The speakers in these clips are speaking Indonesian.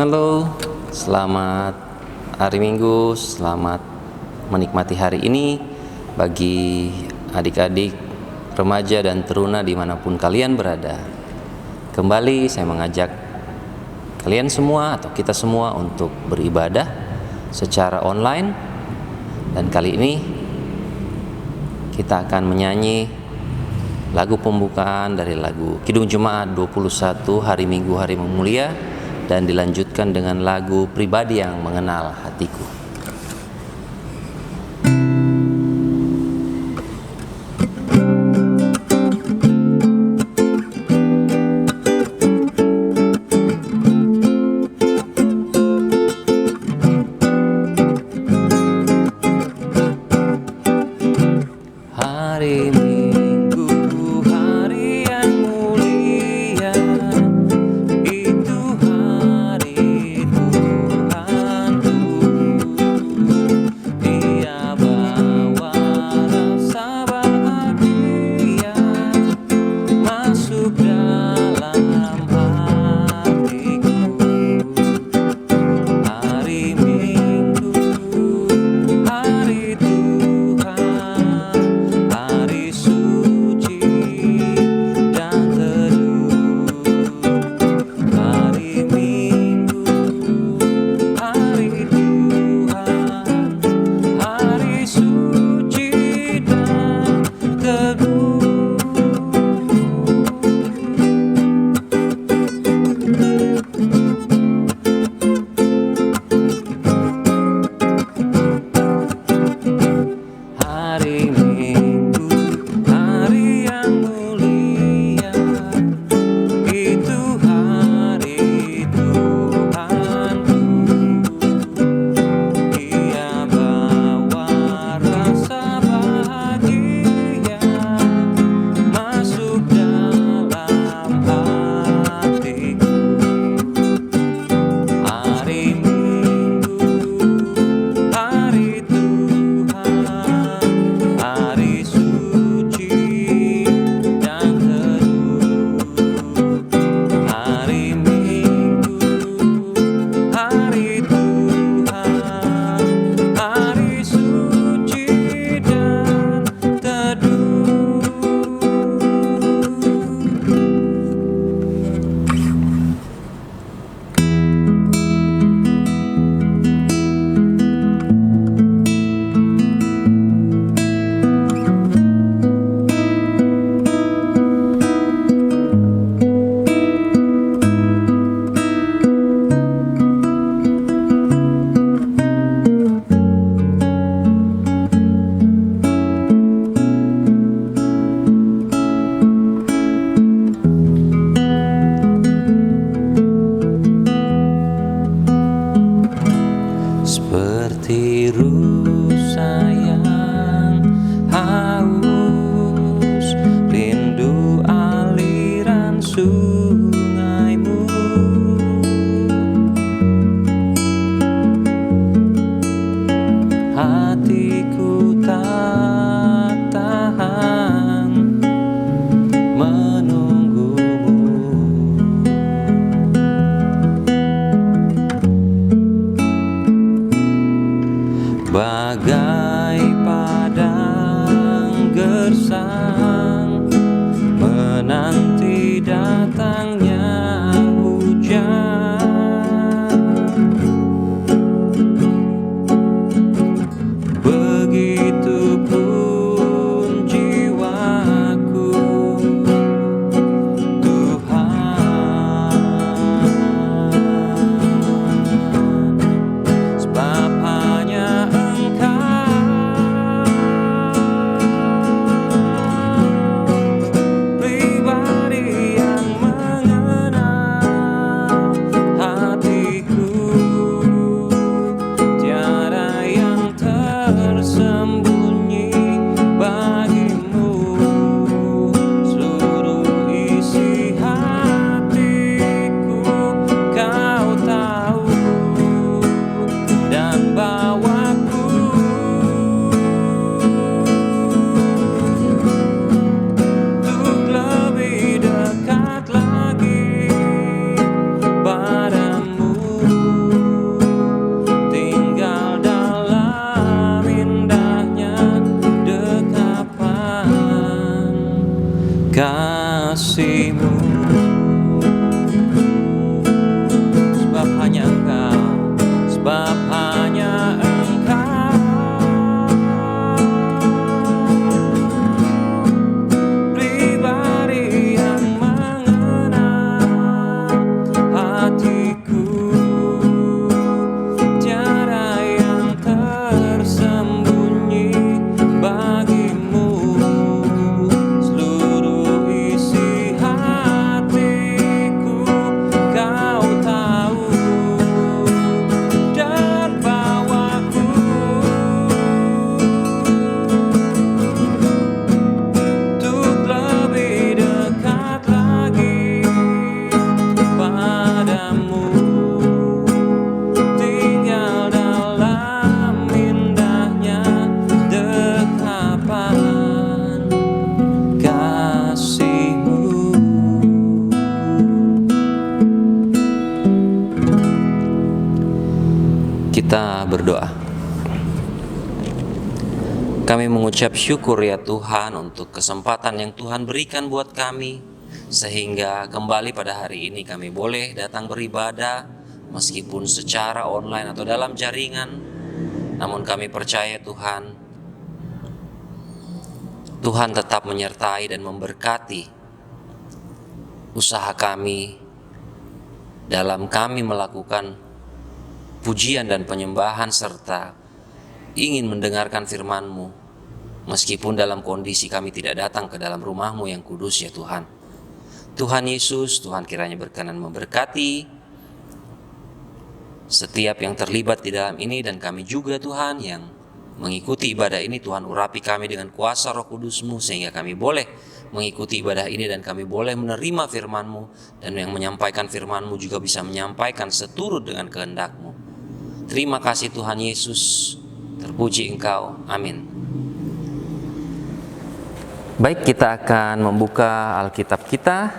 Halo, selamat hari Minggu, selamat menikmati hari ini bagi adik-adik, remaja dan teruna dimanapun kalian berada. Kembali saya mengajak kalian semua atau kita semua untuk beribadah secara online. Dan kali ini kita akan menyanyi lagu pembukaan dari lagu Kidung Jemaat 21 Hari Minggu Hari Mulia, dan dilanjutkan dengan lagu Pribadi yang Mengenal Hatiku. Hari Minggu, hari yang mulia, itu hari Tuhanku. Dia bawa rasa bahagia masuk dalam hatiku. Hari Minggu, hari Tuhan, hari suci dan teduh. Hari Minggu, hari Tuhan, hari suci dan teduh. Hari Minggu, hari yang mulia, itu hari Tuhanku. Dia bawa rasa bahagia masuk dalam hatiku. Hari Minggu, hari Tuhan, hari suci dan teduh. Hari Minggu, hari Tuhan, hari suci dan teduh. Seperti rusa yang haus, rindu aliran sungaimu. Hatiku tak tahan menunggumu. Bagai padang gersang menanti datangnya hujan, begitupun jiwaku, Tuhan, sebab hanya Engkau berdoa. Kami mengucap syukur ya Tuhan untuk kesempatan yang Tuhan berikan buat kami, sehingga kembali pada hari ini kami boleh datang beribadah meskipun secara online atau dalam jaringan. Namun kami percaya Tuhan tetap menyertai dan memberkati usaha kami dalam kami melakukan pujian dan penyembahan serta ingin mendengarkan firman-Mu, meskipun dalam kondisi kami tidak datang ke dalam rumah-Mu yang kudus ya Tuhan. Tuhan Yesus, Tuhan kiranya berkenan memberkati setiap yang terlibat di dalam ini, dan kami juga Tuhan yang mengikuti ibadah ini. Tuhan urapi kami dengan kuasa Roh Kudus-Mu sehingga kami boleh mengikuti ibadah ini dan kami boleh menerima firman-Mu, dan yang menyampaikan firman-Mu juga bisa menyampaikan seturut dengan kehendak-Mu. Terima kasih Tuhan Yesus, terpuji Engkau, amin. Baik, kita akan membuka Alkitab kita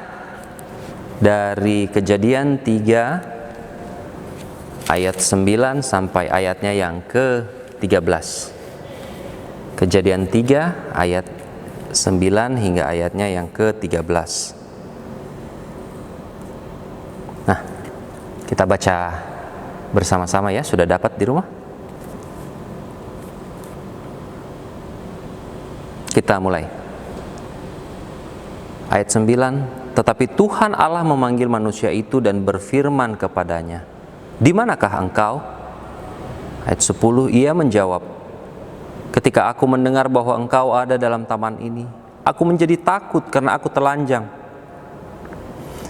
dari Kejadian 3 ayat 9 sampai ayatnya yang ke-13. Kejadian 3 ayat 9 hingga ayatnya yang ke-13. Nah, kita baca bersama-sama ya. Sudah dapat di rumah? Kita mulai. Ayat 9, tetapi Tuhan Allah memanggil manusia itu dan berfirman kepadanya, "Di manakah engkau?" Ayat 10, ia menjawab, "Ketika aku mendengar bahwa engkau ada dalam taman ini, aku menjadi takut karena aku telanjang.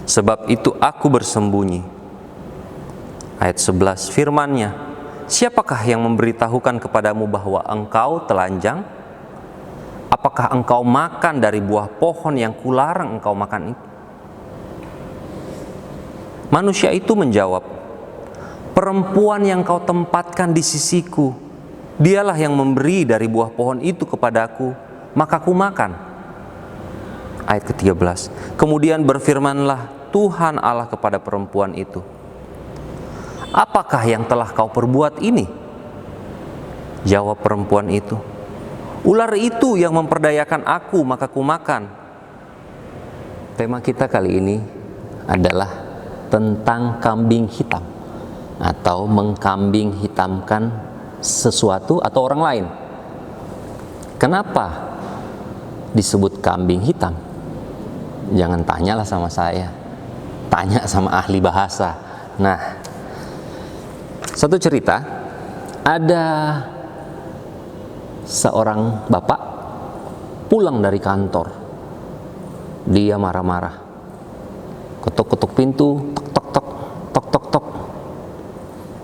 Sebab itu aku bersembunyi." Ayat 11, firman-Nya, "Siapakah yang memberitahukan kepadamu bahwa engkau telanjang? Apakah engkau makan dari buah pohon yang kularang engkau makan itu?" Manusia itu menjawab, "Perempuan yang kau tempatkan di sisiku, dialah yang memberi dari buah pohon itu kepadaku, maka ku makan." Ayat ke-13, kemudian berfirmanlah Tuhan Allah kepada perempuan itu, "Apakah yang telah kau perbuat ini?" Jawab perempuan itu, "Ular itu yang memperdayakan aku, maka ku makan." Tema kita kali ini adalah tentang kambing hitam atau mengkambing hitamkan sesuatu atau orang lain. Kenapa disebut kambing hitam? Jangan tanyalah sama saya, tanya sama ahli bahasa. Nah, satu cerita, ada seorang bapak pulang dari kantor. Dia marah-marah, ketuk-ketuk pintu, tok tok tok tok tok tok.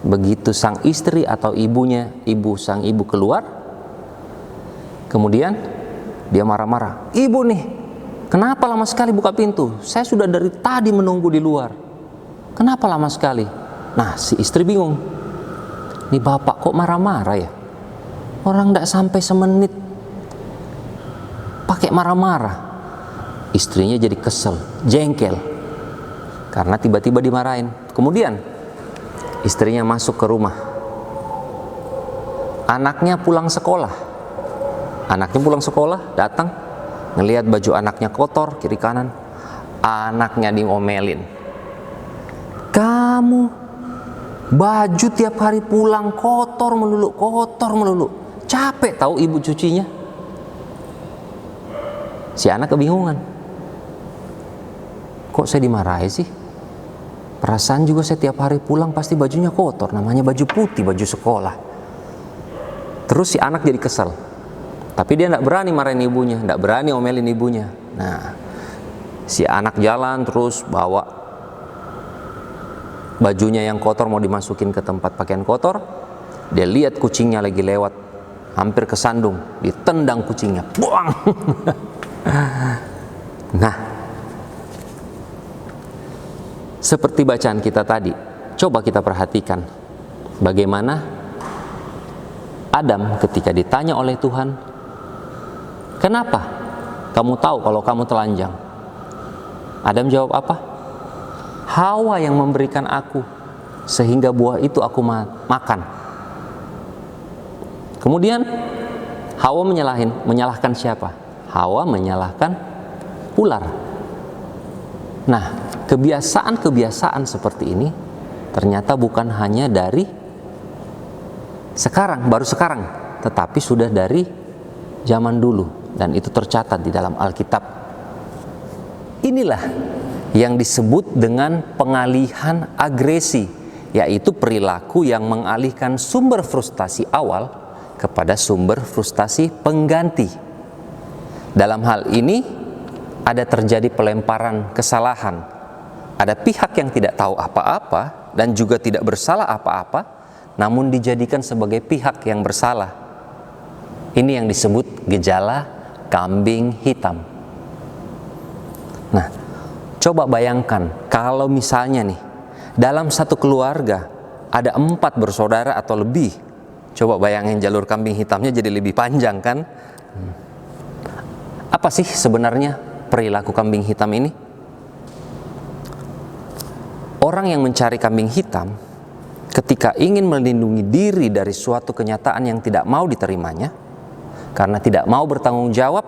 Begitu sang istri atau sang ibu keluar, kemudian dia marah-marah, "Ibu nih, kenapa lama sekali buka pintu? Saya sudah dari tadi menunggu di luar. Kenapa lama sekali?" Nah, si istri bingung. Nih bapak kok marah-marah ya? Orang tidak sampai semenit pakai marah-marah. Istrinya jadi kesel, jengkel karena tiba-tiba dimarahin. Kemudian istrinya masuk ke rumah. Anaknya pulang sekolah, datang, ngelihat baju anaknya kotor kiri kanan. Anaknya diomelin, "Kamu baju tiap hari pulang kotor melulu. Capek tahu ibu cucinya." Si anak kebingungan, kok saya dimarahi sih? Perasaan juga saya tiap hari pulang pasti bajunya kotor, namanya baju putih, baju sekolah. Terus si anak jadi kesel, tapi dia tidak berani marahin ibunya, tidak berani omelin ibunya. Nah, si anak jalan terus bawa bajunya yang kotor mau dimasukin ke tempat pakaian kotor. Dia lihat kucingnya lagi lewat, hampir kesandung, ditendang kucingnya, buang. Nah, seperti bacaan kita tadi, coba kita perhatikan bagaimana Adam ketika ditanya oleh Tuhan, "Kenapa kamu tahu kalau kamu telanjang?" Adam jawab apa? "Hawa yang memberikan aku, sehingga buah itu aku makan." Kemudian Hawa menyalahkan siapa? Hawa menyalahkan ular. Nah, kebiasaan-kebiasaan seperti ini ternyata bukan hanya dari sekarang, baru sekarang, tetapi sudah dari zaman dulu, dan itu tercatat di dalam Alkitab. Inilah yang disebut dengan pengalihan agresi, yaitu perilaku yang mengalihkan sumber frustasi awal kepada sumber frustasi pengganti. Dalam hal ini ada terjadi pelemparan kesalahan. Ada pihak yang tidak tahu apa-apa dan juga tidak bersalah apa-apa, namun dijadikan sebagai pihak yang bersalah. Ini yang disebut gejala kambing hitam. Nah, coba bayangkan kalau misalnya nih, dalam satu keluarga ada 4 bersaudara atau lebih. Coba bayangin jalur kambing hitamnya jadi lebih panjang kan? Apa sih sebenarnya perilaku kambing hitam ini? Orang yang mencari kambing hitam ketika ingin melindungi diri dari suatu kenyataan yang tidak mau diterimanya, karena tidak mau bertanggung jawab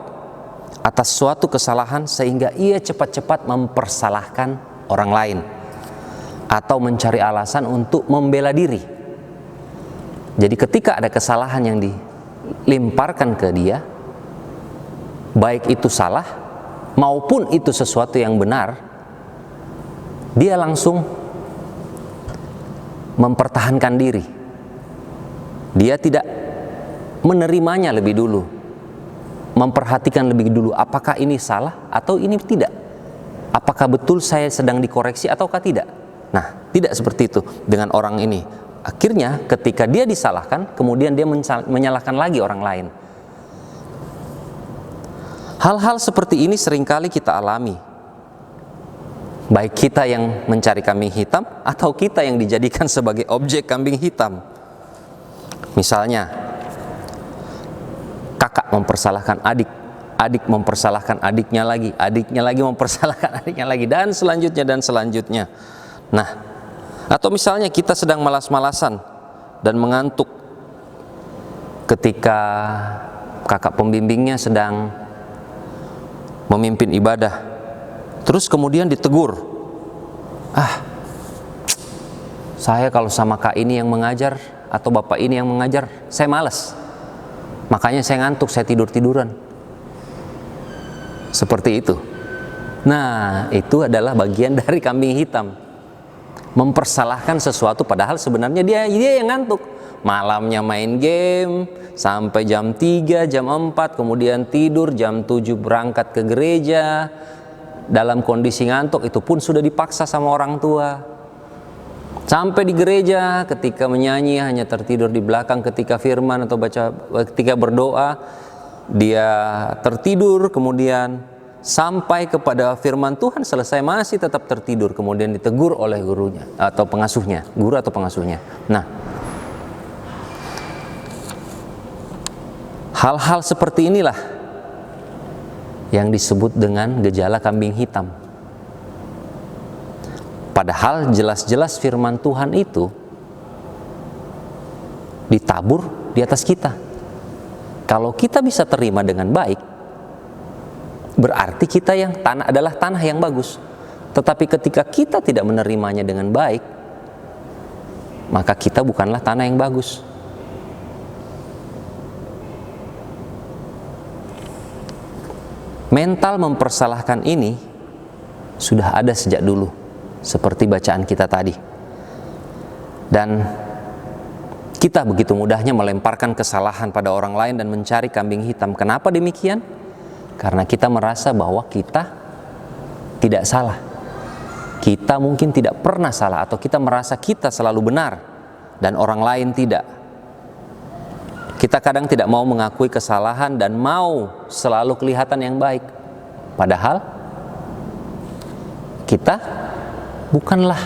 atas suatu kesalahan, sehingga ia cepat-cepat mempersalahkan orang lain atau mencari alasan untuk membela diri. Jadi ketika ada kesalahan yang dilemparkan ke dia, baik itu salah maupun itu sesuatu yang benar, dia langsung mempertahankan diri. Dia tidak menerimanya lebih dulu, memperhatikan lebih dulu apakah ini salah atau ini tidak, apakah betul saya sedang dikoreksi ataukah tidak. Nah, tidak seperti itu dengan orang ini. Akhirnya ketika dia disalahkan, kemudian dia menyalahkan lagi orang lain. Hal-hal seperti ini seringkali kita alami, baik kita yang mencari kambing hitam atau kita yang dijadikan sebagai objek kambing hitam. Misalnya, kakak mempersalahkan adik, adik mempersalahkan adiknya lagi mempersalahkan adiknya lagi, dan selanjutnya. Nah, atau misalnya kita sedang malas-malasan dan mengantuk ketika kakak pembimbingnya sedang memimpin ibadah, terus kemudian ditegur, saya kalau sama kak ini yang mengajar atau bapak ini yang mengajar, saya malas, makanya saya ngantuk, saya tidur-tiduran. Seperti itu. Nah, itu adalah bagian dari kambing hitam, mempersalahkan sesuatu padahal sebenarnya dia yang ngantuk. Malamnya main game sampai jam 3, jam 4, kemudian tidur jam 7 berangkat ke gereja dalam kondisi ngantuk, itu pun sudah dipaksa sama orang tua. Sampai di gereja ketika menyanyi hanya tertidur di belakang, ketika firman atau ketika berdoa dia tertidur, kemudian sampai kepada firman Tuhan selesai masih tetap tertidur, kemudian ditegur oleh gurunya atau pengasuhnya, guru atau pengasuhnya. Nah, hal-hal seperti inilah yang disebut dengan gejala kambing hitam. Padahal jelas-jelas firman Tuhan itu ditabur di atas kita. Kalau kita bisa terima dengan baik, berarti kita yang adalah tanah yang bagus. Tetapi ketika kita tidak menerimanya dengan baik, maka kita bukanlah tanah yang bagus. Mental mempersalahkan ini sudah ada sejak dulu, seperti bacaan kita tadi. Dan kita begitu mudahnya melemparkan kesalahan pada orang lain dan mencari kambing hitam. Kenapa demikian? Karena kita merasa bahwa kita tidak salah. Kita mungkin tidak pernah salah, atau kita merasa kita selalu benar dan orang lain tidak. Kita kadang tidak mau mengakui kesalahan dan mau selalu kelihatan yang baik. Padahal kita bukanlah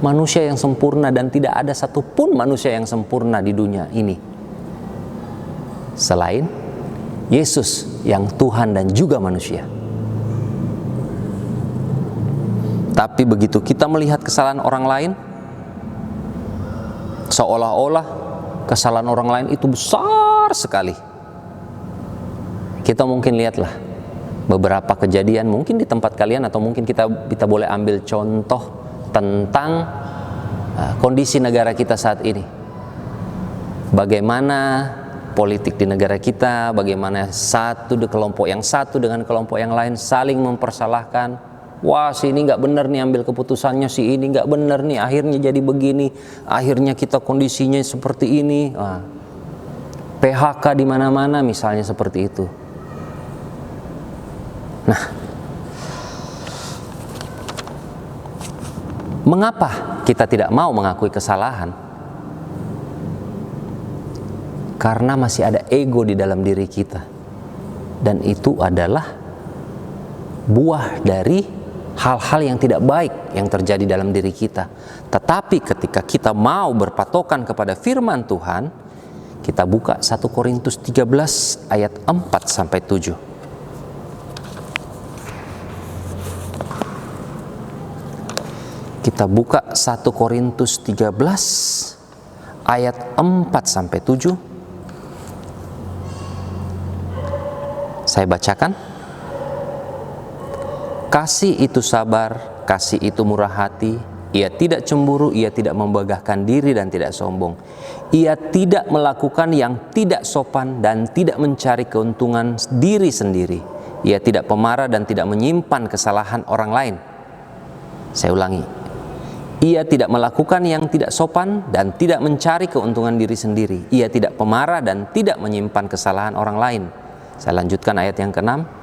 manusia yang sempurna, dan tidak ada satupun manusia yang sempurna di dunia ini selain Yesus yang Tuhan dan juga manusia. Tapi begitu kita melihat kesalahan orang lain, seolah-olah kesalahan orang lain itu besar sekali. Kita mungkin lihatlah beberapa kejadian mungkin di tempat kalian, atau mungkin kita boleh ambil contoh tentang kondisi negara kita saat ini. Bagaimana politik di negara kita, bagaimana kelompok yang satu dengan kelompok yang lain saling mempersalahkan. Wah, si ini nggak benar nih ambil keputusannya, si ini nggak benar nih, akhirnya jadi begini, akhirnya kita kondisinya seperti ini. PHK di mana-mana misalnya seperti itu. Nah, mengapa kita tidak mau mengakui kesalahan? Karena masih ada ego di dalam diri kita, dan itu adalah buah dari hal-hal yang tidak baik yang terjadi dalam diri kita. Tetapi ketika kita mau berpatokan kepada firman Tuhan, kita buka 1 Korintus 13 ayat 4 sampai 7. Kita buka 1 Korintus 13 ayat 4 sampai 7. Saya bacakan. Kasih itu sabar, kasih itu murah hati, ia tidak cemburu, ia tidak membanggakan diri dan tidak sombong. Ia tidak melakukan yang tidak sopan dan tidak mencari keuntungan diri sendiri. Ia tidak pemarah dan tidak menyimpan kesalahan orang lain. Saya ulangi. Ia tidak melakukan yang tidak sopan dan tidak mencari keuntungan diri sendiri. Ia tidak pemarah dan tidak menyimpan kesalahan orang lain. Saya lanjutkan ayat yang ke-6.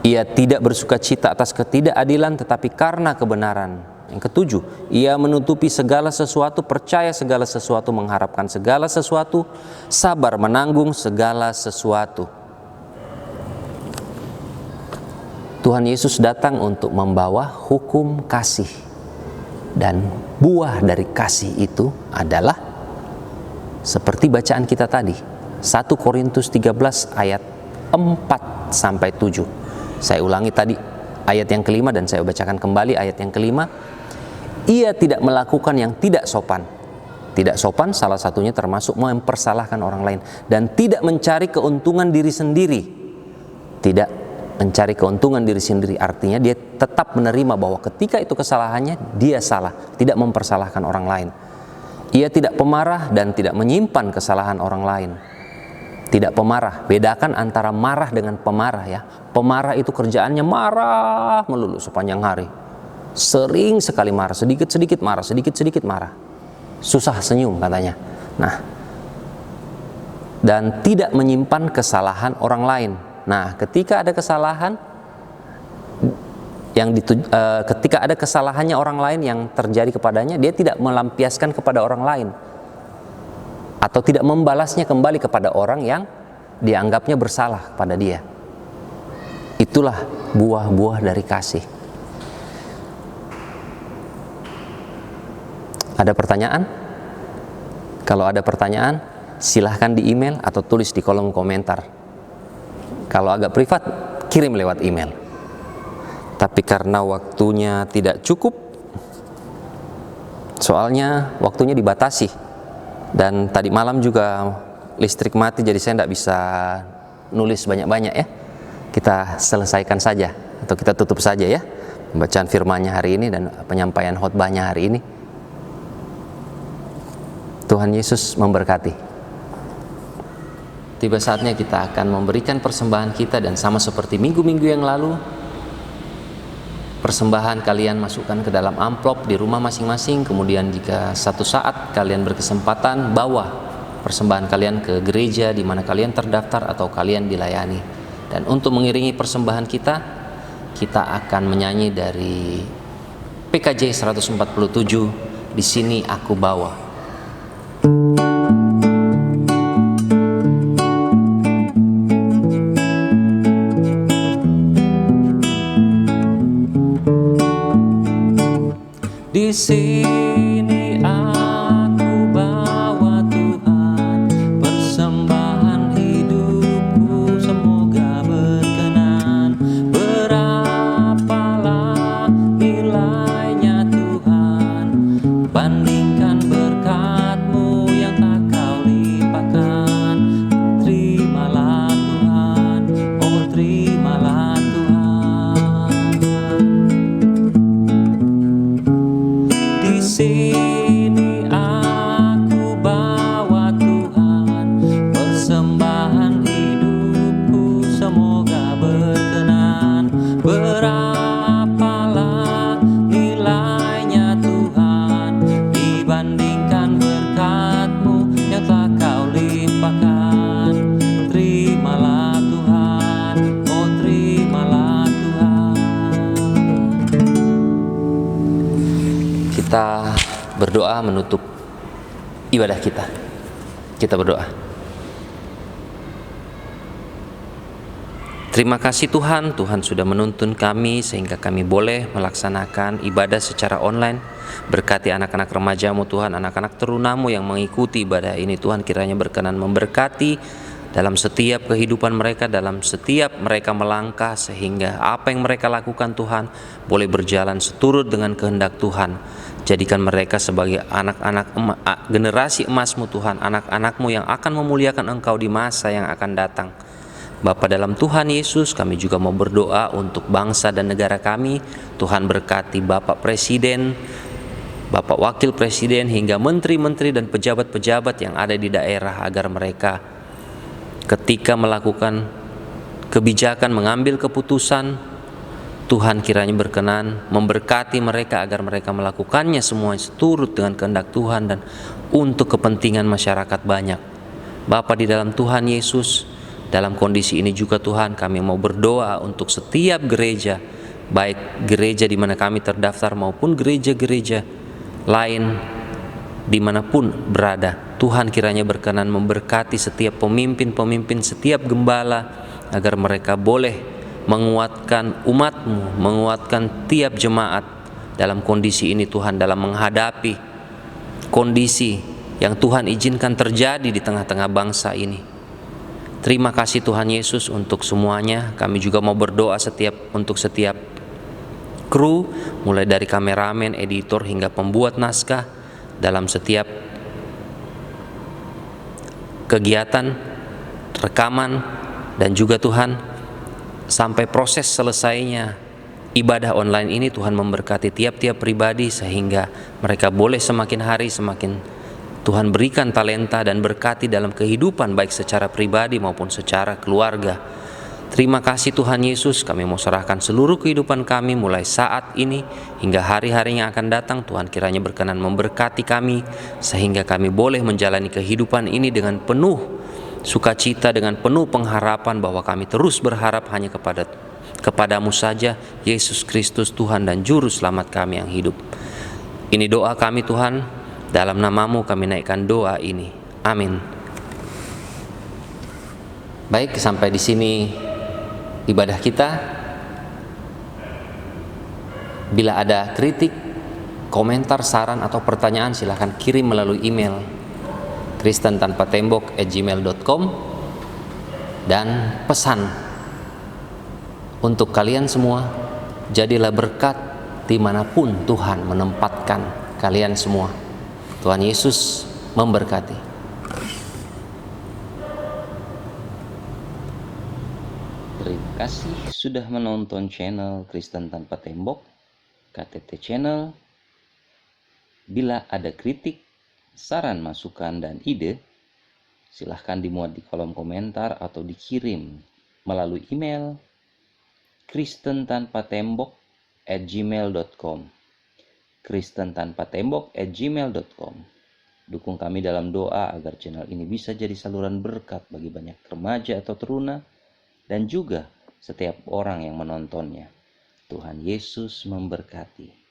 Ia tidak bersukacita atas ketidakadilan, tetapi karena kebenaran. Yang ke-7, ia menutupi segala sesuatu, percaya segala sesuatu, mengharapkan segala sesuatu, sabar menanggung segala sesuatu. Tuhan Yesus datang untuk membawa hukum kasih, dan buah dari kasih itu adalah seperti bacaan kita tadi, 1 Korintus 13 ayat 4 sampai 7. Saya ulangi tadi ayat yang kelima dan saya bacakan kembali ayat yang kelima. Ia tidak melakukan yang tidak sopan. Tidak sopan salah satunya termasuk mempersalahkan orang lain, dan tidak mencari keuntungan diri sendiri. Tidak mencari keuntungan diri sendiri artinya dia tetap menerima bahwa ketika itu kesalahannya dia salah, tidak mempersalahkan orang lain. Ia tidak pemarah dan tidak menyimpan kesalahan orang lain. Tidak pemarah, bedakan antara marah dengan pemarah ya. Pemarah itu kerjaannya marah melulu sepanjang hari. Sering sekali marah, sedikit-sedikit marah, sedikit-sedikit marah. Susah senyum katanya. Nah, dan tidak menyimpan kesalahan orang lain. Nah, ketika ada kesalahan ketika ada kesalahannya orang lain yang terjadi kepadanya, dia tidak melampiaskan kepada orang lain atau tidak membalasnya kembali kepada orang yang dianggapnya bersalah pada dia. Itulah buah-buah dari kasih. Ada pertanyaan? Kalau ada pertanyaan, silahkan di email atau tulis di kolom komentar. Kalau agak privat, kirim lewat email. Tapi karena waktunya tidak cukup, soalnya waktunya dibatasi, dan tadi malam juga listrik mati, jadi saya tidak bisa nulis banyak-banyak ya. Kita selesaikan saja atau kita tutup saja ya pembacaan firman-Nya hari ini dan penyampaian khotbahnya hari ini. Tuhan Yesus memberkati. Tiba saatnya kita akan memberikan persembahan kita, dan sama seperti minggu-minggu yang lalu, persembahan kalian masukkan ke dalam amplop di rumah masing-masing. Kemudian jika satu saat kalian berkesempatan, bawa persembahan kalian ke gereja di mana kalian terdaftar atau kalian dilayani. Dan untuk mengiringi persembahan kita akan menyanyi dari PKJ 147, Di Sini Aku Bawa. Di sini aku bawa Tuhan, persembahan hidupku semoga berkenan. Berapalah nilainya Tuhan, bandingkan berkat-Mu yang tak kau lihat. berdoa menutup ibadah kita. Kita berdoa. Terima kasih Tuhan, Tuhan sudah menuntun kami sehingga kami boleh melaksanakan ibadah secara online. Berkati anak-anak remaja-Mu Tuhan, anak-anak terunamu yang mengikuti ibadah ini Tuhan, kiranya berkenan memberkati dalam setiap kehidupan mereka, dalam setiap mereka melangkah, sehingga apa yang mereka lakukan Tuhan boleh berjalan seturut dengan kehendak Tuhan. Jadikan mereka sebagai anak-anak generasi emas-Mu Tuhan, anak-anak-Mu yang akan memuliakan Engkau di masa yang akan datang. Bapa dalam Tuhan Yesus, kami juga mau berdoa untuk bangsa dan negara kami. Tuhan berkati Bapak Presiden, Bapak Wakil Presiden, hingga menteri-menteri dan pejabat-pejabat yang ada di daerah, agar mereka ketika melakukan kebijakan, mengambil keputusan, Tuhan kiranya berkenan memberkati mereka agar mereka melakukannya semua seturut dengan kehendak Tuhan dan untuk kepentingan masyarakat banyak. Bapa di dalam Tuhan Yesus, dalam kondisi ini juga Tuhan, kami mau berdoa untuk setiap gereja, baik gereja di mana kami terdaftar maupun gereja-gereja lain dimanapun berada. Tuhan kiranya berkenan memberkati setiap pemimpin-pemimpin, setiap gembala, agar mereka boleh menguatkan umat-Mu, menguatkan tiap jemaat dalam kondisi ini Tuhan, dalam menghadapi kondisi yang Tuhan izinkan terjadi di tengah-tengah bangsa ini. Terima kasih Tuhan Yesus untuk semuanya. Kami juga mau berdoa untuk setiap kru, mulai dari kameramen, editor, hingga pembuat naskah dalam setiap kegiatan, rekaman, dan juga Tuhan sampai proses selesainya ibadah online ini. Tuhan memberkati tiap-tiap pribadi sehingga mereka boleh semakin hari semakin Tuhan berikan talenta dan berkati dalam kehidupan, baik secara pribadi maupun secara keluarga. Terima kasih Tuhan Yesus, kami mau serahkan seluruh kehidupan kami mulai saat ini hingga hari-hari yang akan datang. Tuhan kiranya berkenan memberkati kami sehingga kami boleh menjalani kehidupan ini dengan penuh sukacita, dengan penuh pengharapan bahwa kami terus berharap hanya kepadamu saja, Yesus Kristus Tuhan dan Juru Selamat kami yang hidup. Ini doa kami Tuhan, dalam namamu kami naikkan doa ini. Amin. Baik, sampai di sini ibadah kita. Bila ada kritik, komentar, saran, atau pertanyaan, silahkan kirim melalui email kristentanpatembok@gmail.com. Dan pesan untuk kalian semua, jadilah berkat dimanapun Tuhan menempatkan kalian semua. Tuhan Yesus memberkati. Terima kasih sudah menonton channel Kristen Tanpa Tembok, KTT Channel. Bila ada kritik, saran, masukan, dan ide, silahkan dimuat di kolom komentar atau dikirim melalui email kristentanpatembok@gmail.com kristentanpatembok@gmail.com. Dukung kami dalam doa agar channel ini bisa jadi saluran berkat bagi banyak remaja atau teruna dan juga setiap orang yang menontonnya. Tuhan Yesus memberkati.